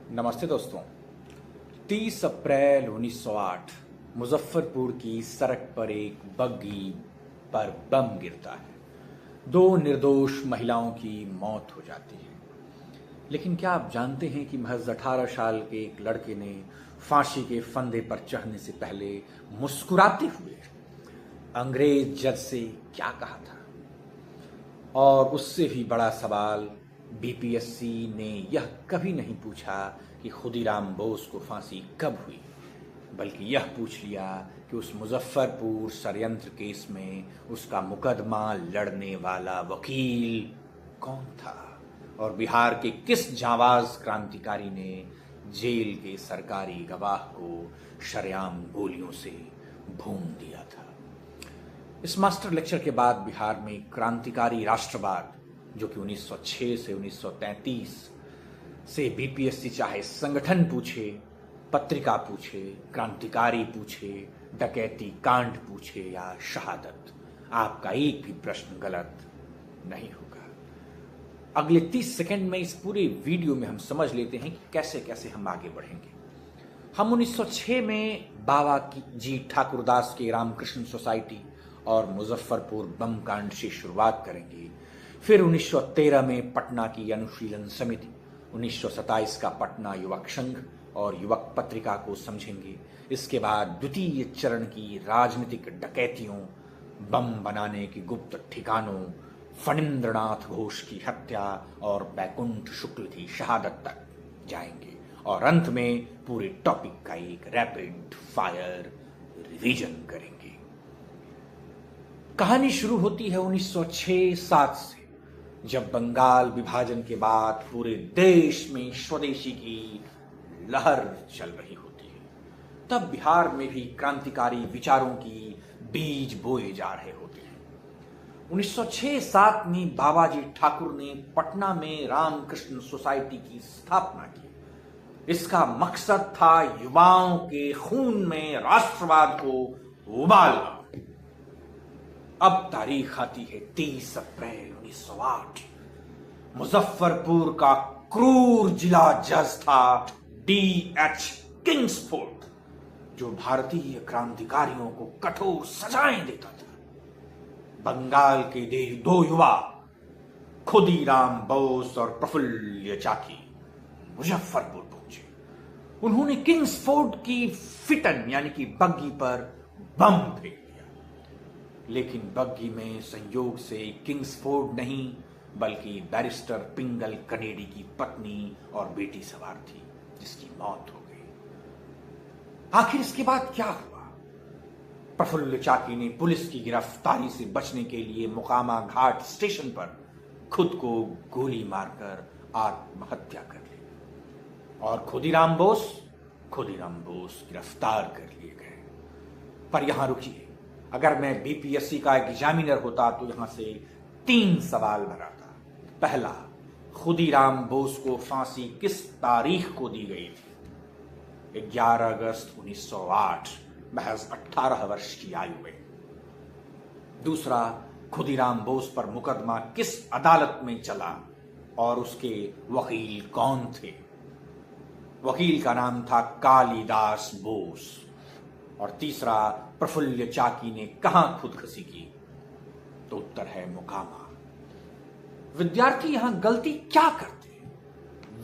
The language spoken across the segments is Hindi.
नमस्ते दोस्तों। 30 अप्रैल 1908 मुजफ्फरपुर की सड़क पर एक बग्घी पर बम गिरता है। 2 निर्दोष महिलाओं की मौत हो जाती है। लेकिन क्या आप जानते हैं कि महज 18 साल के एक लड़के ने फांसी के फंदे पर चढ़ने से पहले मुस्कुराते हुए अंग्रेज जज से क्या कहा था? और उससे भी बड़ा सवाल, बीपीएससी ने यह कभी नहीं पूछा कि खुदीराम बोस को फांसी कब हुई, बल्कि यह पूछ लिया कि उस मुजफ्फरपुर षड्यंत्र केस में उसका मुकदमा लड़ने वाला वकील कौन था और बिहार के किस जांबाज क्रांतिकारी ने जेल के सरकारी गवाह को शरेआम गोलियों से भून दिया था। इस मास्टर लेक्चर के बाद बिहार में क्रांतिकारी राष्ट्रवाद, जो कि 1906 से 1933 से बीपीएससी चाहे संगठन पूछे, पत्रिका पूछे, क्रांतिकारी पूछे, डकैती कांड पूछे या शहादत, आपका एक भी प्रश्न गलत नहीं होगा। अगले 30 सेकंड में इस पूरे वीडियो में हम समझ लेते हैं कि कैसे कैसे हम आगे बढ़ेंगे। हम 1906 में बाबा जी ठाकुरदास के रामकृष्ण सोसाइटी और मुजफ्फरपुर बम कांड से शुरुआत करेंगे। फिर 1913 में पटना की अनुशीलन समिति, 1927 का पटना युवक संघ और युवक पत्रिका को समझेंगे। इसके बाद द्वितीय चरण की राजनीतिक डकैतियों, बम बनाने की गुप्त ठिकानों, फणींद्रनाथ घोष की हत्या और बैकुंठ शुक्ल की शहादत तक जाएंगे और अंत में पूरे टॉपिक का एक रैपिड फायर रिवीजन करेंगे। कहानी शुरू होती है 1906-07 से, जब बंगाल विभाजन के बाद पूरे देश में स्वदेशी की लहर चल रही होती है। तब बिहार में भी क्रांतिकारी विचारों की बीज बोए जा रहे होते हैं। 1906-07 में बाबाजी ठाकुर ने पटना में रामकृष्ण सोसाइटी की स्थापना की। इसका मकसद था युवाओं के खून में राष्ट्रवाद को उबालना। अब तारीख आती है 30 अप्रैल 1908। मुजफ्फरपुर का क्रूर जिला जज था D.H. किंग्सफोर्ड, जो भारतीय क्रांतिकारियों को कठोर सजाएं देता था। बंगाल के 2 युवा खुदीराम बोस और प्रफुल्ल चाकी मुजफ्फरपुर पहुंचे। उन्होंने किंग्सफोर्ड की फिटन यानी कि बग्घी पर बम फेंक दिया। लेकिन बग्घी में संयोग से किंग्सफोर्ड नहीं बल्कि बैरिस्टर पिंगल कनेडी की पत्नी और बेटी सवार थी, जिसकी मौत हो गई। आखिर इसके बाद क्या हुआ? प्रफुल्ल चाकी ने पुलिस की गिरफ्तारी से बचने के लिए मुकामा घाट स्टेशन पर खुद को गोली मारकर आत्महत्या कर ली और खुदीराम बोस गिरफ्तार कर लिए गए। पर यहां रुकिए, अगर मैं बीपीएससी का एग्जामिनर होता तो यहां से 3 सवाल भराता। पहला, खुदीराम बोस को फांसी किस तारीख को दी गई थी? 11 अगस्त 1908, महज 18 वर्ष की आयु में। दूसरा, खुदीराम बोस पर मुकदमा किस अदालत में चला और उसके वकील कौन थे? वकील का नाम था कालिदास बोस। और तीसरा, प्रफुल्ल चाकी ने कहां खुदकुशी की? तो उत्तर है मोकामा। विद्यार्थी यहां गलती क्या करते हैं?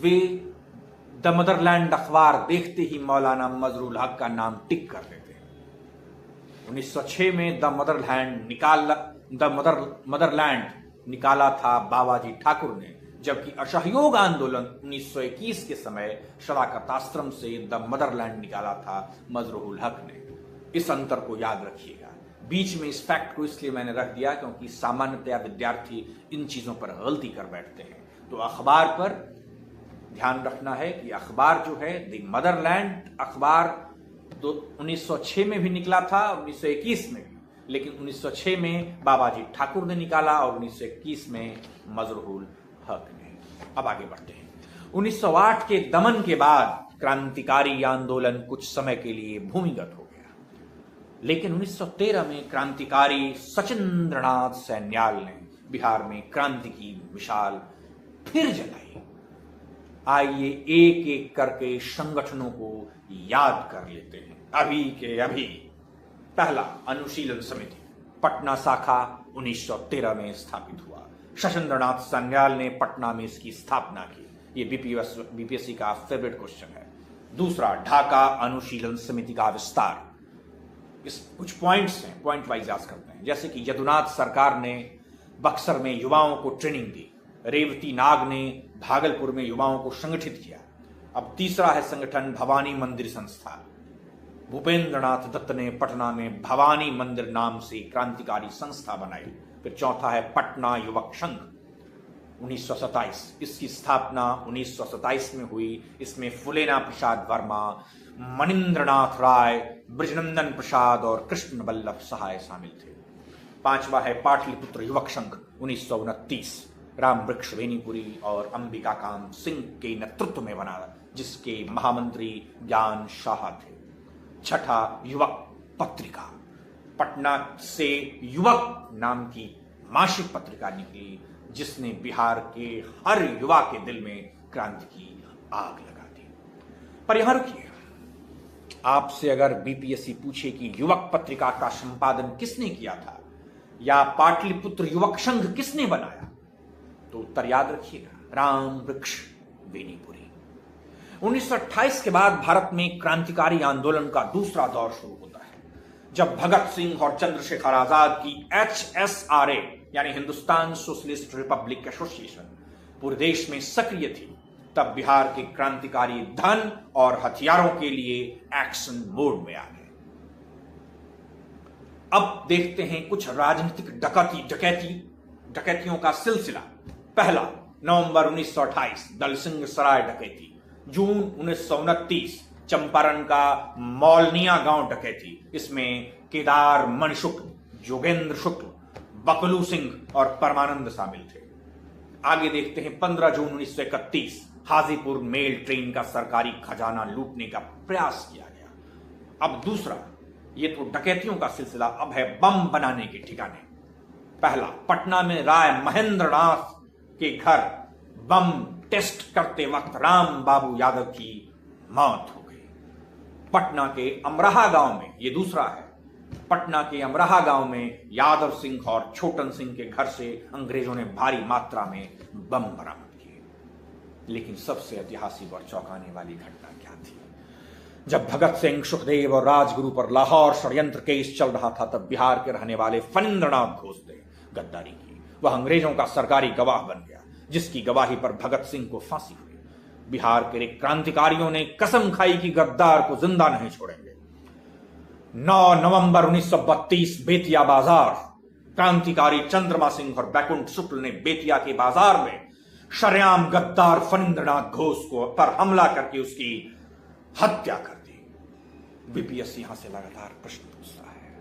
वे द मदरलैंड अखबार देखते ही मौलाना मजरूल हक का नाम टिक कर देते हैं। 1906 में द मदरलैंड निकाला था बाबाजी ठाकुर ने, जबकि असहयोग आंदोलन 1921 के समय शराकत आश्रम से द मदरलैंड निकाला था मजरूल हक ने। इस अंतर को याद रखिएगा। बीच में इस फैक्ट को इसलिए मैंने रख दिया क्योंकि सामान्यतया विद्यार्थी इन चीजों पर गलती कर बैठते हैं। तो अखबार पर ध्यान रखना है कि अखबार जो है द मदरलैंड अखबार तो 1906 में भी निकला था, 1921 में भी, लेकिन 1906 में बाबाजी ठाकुर ने निकाला और 1921 में मजरूल हक ने। अब आगे बढ़ते हैं। 1908 के दमन के बाद क्रांतिकारी आंदोलन कुछ समय के लिए भूमिगत हो गया, लेकिन 1913 में क्रांतिकारी सचिंद्रनाथ सैन्याल ने बिहार में क्रांति की मिसाल फिर जलाई। आइए एक एक करके संगठनों को याद कर लेते हैं अभी के अभी। पहला, अनुशीलन समिति, पटना शाखा 1913 में स्थापित हुआ। शचेंद्रनाथ सान्याल ने पटना में इसकी स्थापना की। ये बीपीएससी का फेवरेट क्वेश्चन है। दूसरा, ढाका अनुशीलन समिति का विस्तार। इस कुछ पॉइंट्स हैं, पॉइंट वाइज याद करते हैं। जैसे कि यदुनाथ सरकार ने बक्सर में युवाओं को ट्रेनिंग दी, रेवती नाग ने भागलपुर में युवाओं को संगठित किया। अब तीसरा है संगठन भवानी मंदिर संस्था। भूपेंद्रनाथ दत्त ने पटना में भवानी मंदिर नाम से क्रांतिकारी संस्था बनाई। फिर चौथा है पटना युवक संघ 1927। इसकी स्थापना 1927 में हुई। इसमें फुलेना प्रसाद वर्मा, मनिंद्रनाथ राय, ब्रजनंदन प्रसाद और कृष्ण वल्लभ सहाय शामिल थे। पांचवा है पाटलिपुत्र युवक संघ 1929, राम वृक्ष वेनीपुरी और अंबिका काम सिंह के नेतृत्व में बना, जिसके महामंत्री ज्ञान शाह थे। छठा, युवक पत्रिका। पटना से युवक नाम की मासिक पत्रिका निकली, जिसने बिहार के हर युवा के दिल में क्रांति की आग लगा दी। पर यहां रुकिए, आपसे अगर बीपीएससी पूछे कि युवक पत्रिका का संपादन किसने किया था या पाटलिपुत्र युवक संघ किसने बनाया, तो उत्तर याद रखिएगा, राम वृक्ष वेनीपुरी। 1928 के बाद भारत में क्रांतिकारी आंदोलन का दूसरा दौर शुरू होता है, जब भगत सिंह और चंद्रशेखर आजाद की HSRA यानी हिंदुस्तान सोशलिस्ट रिपब्लिक एसोसिएशन पूरे देश में सक्रिय थी। तब बिहार के क्रांतिकारी धन और हथियारों के लिए एक्शन मोड में आ गए। अब देखते हैं कुछ राजनीतिक डकैतियों का सिलसिला। पहला, नवंबर 1928 दलसिंह सराय डकैती। जून 1929 चंपारण का मौलनिया गांव डकैती। इसमें केदार मणिशुक्ल, जोगेंद्र शुक्ल, बकलू सिंह और परमानंद शामिल थे। आगे देखते हैं 15 जून 1931 हाजीपुर मेल ट्रेन का सरकारी खजाना लूटने का प्रयास किया गया। अब दूसरा, ये तो डकैतियों का सिलसिला, अब है बम बनाने के ठिकाने। पहला, पटना में राय महेंद्रनाथ के घर बम टेस्ट करते वक्त राम बाबू यादव की मौत हो गई। पटना के अमराहा गांव में, ये दूसरा है, पटना के अमराहा गांव में यादव सिंह और छोटन सिंह के घर से अंग्रेजों ने भारी मात्रा में बम बरामद किए। लेकिन सबसे ऐतिहासिक और चौंकाने वाली घटना क्या थी? जब भगत सिंह, सुखदेव और राजगुरु पर लाहौर षड्यंत्र केस चल रहा था, तब बिहार के रहने वाले फणींद्रनाथ घोष ने गद्दारी की। वह अंग्रेजों का सरकारी गवाह बन गया, जिसकी गवाही पर भगत सिंह को फांसी हुई। बिहार के क्रांतिकारियों ने कसम खाई कि गद्दार को जिंदा नहीं छोड़ेंगे। 9 नवंबर 1932 बेतिया बाजार, क्रांतिकारी चंद्रमा सिंह और बैकुंठ शुक्ल ने बेतिया के बाजार में शरेआम गद्दार फणींद्रनाथ घोष को पर हमला करके उसकी हत्या कर दी। बीपीएससी यहां से लगातार प्रश्न पूछता है,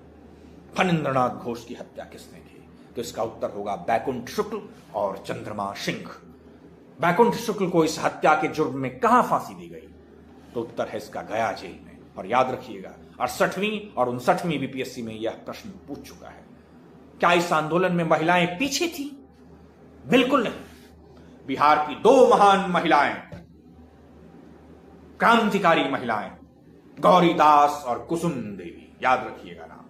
फणींद्रनाथ घोष की हत्या किसने की? तो इसका उत्तर होगा बैकुंठ शुक्ल और चंद्रमा सिंह। बैकुंठ शुक्ल को इस हत्या के जुर्म में कहां फांसी दी गई? तो उत्तर है इसका गया जेल में। और याद रखिएगा, 68वीं और 59वीं बीपीएससी में यह प्रश्न पूछ चुका है। क्या इस आंदोलन में महिलाएं पीछे थी? बिल्कुल नहीं। बिहार की 2 महान महिलाएं, क्रांतिकारी महिलाएं, गौरीदास और कुसुम देवी, याद रखिएगा नाम।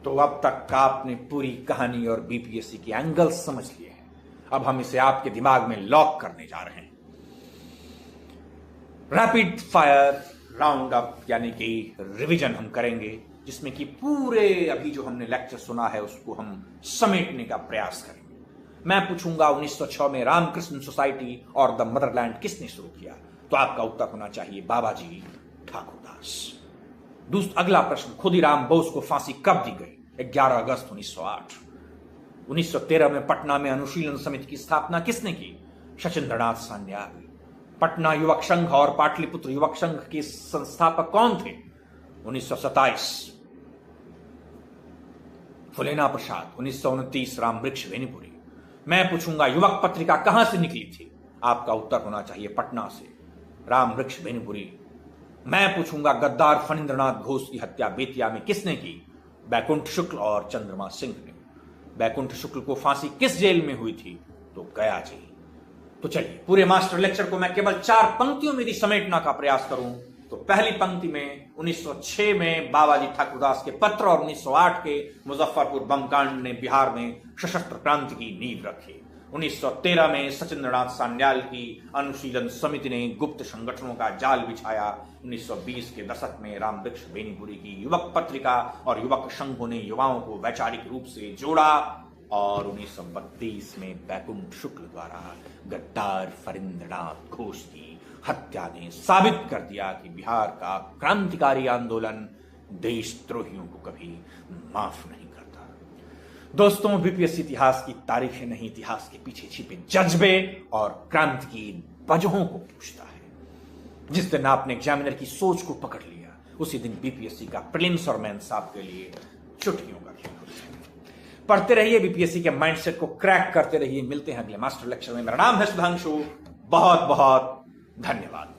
तो अब तक का आपने पूरी कहानी और बीपीएससी की एंगल्स समझ लिए हैं। अब हम इसे आपके दिमाग में लॉक करने जा रहे हैं। रैपिड फायर राउंड अप यानी कि रिवीजन हम करेंगे, जिसमें कि पूरे अभी जो हमने लेक्चर सुना है उसको हम समेटने का प्रयास करेंगे। मैं पूछूंगा 1906 में रामकृष्ण सोसाइटी और द मदरलैंड किसने शुरू किया? तो आपका उत्तर होना चाहिए बाबाजी ठाकुरदास। अगला प्रश्न, खुदीराम बोस को फांसी कब दी गई? 11 अगस्त 1908। 1913 में पटना में अनुशीलन समिति की स्थापना किसने की? शचेंद्रनाथ सान्याल। पटना युवक संघ और पाटलिपुत्र युवक संघ के संस्थापक कौन थे? 1927 फुलेना प्रसाद, 1929 राम वृक्ष वेनीपुरी। मैं पूछूंगा युवक पत्रिका कहां से निकली थी? आपका उत्तर होना चाहिए पटना से, राम वृक्ष वेनीपुरी। मैं पूछूंगा गद्दार फणींद्रनाथ घोष की हत्या बेतिया में किसने की? बैकुंठ शुक्ल और चंद्रमा सिंह ने। बैकुंठ शुक्ल को फांसी किस जेल में हुई थी? तो गया जेल। तो चलिए पूरे मास्टर लेक्चर को मैं केवल 4 पंक्तियों में यदि समेटना का प्रयास करूं तो पहली पंक्ति में 1906 में बाबाजी ठाकुरदास के पत्र और 1908 के मुजफ्फरपुर बम कांड ने बिहार में सशस्त्र क्रांति की नींव रखी। 1913 में सचिंद्रनाथ सान्याल की अनुशीलन समिति ने गुप्त संगठनों का जाल बिछाया। 1920 के दशक में रामवृक्ष बेनीपुरी की युवक पत्रिका और युवक संघों ने युवाओं को वैचारिक रूप से जोड़ा और 1932 में बैकुंठ शुक्ल द्वारा गद्दार फरिंद्रनाथ घोष की हत्या ने साबित कर दिया कि बिहार का क्रांतिकारी आंदोलन देशद्रोहियों को कभी माफ नहीं करता। दोस्तों, बीपीएससी इतिहास की तारीखें नहीं, इतिहास के पीछे छिपे जज्बे और क्रांति की वजहों को पूछता है। जिस दिन आपने एग्जामिनर की सोच को पकड़ लिया, उसी दिन बीपीएससी का प्रीलिम्स और मेंस आपके लिए चुटकियों का खेल हो जाएगा। पढ़ते रहिए, बीपीएससी के माइंडसेट को क्रैक करते रहिए। मिलते हैं अगले मास्टर लेक्चर में। मेरा नाम है सुधांशु। बहुत बहुत धन्यवाद।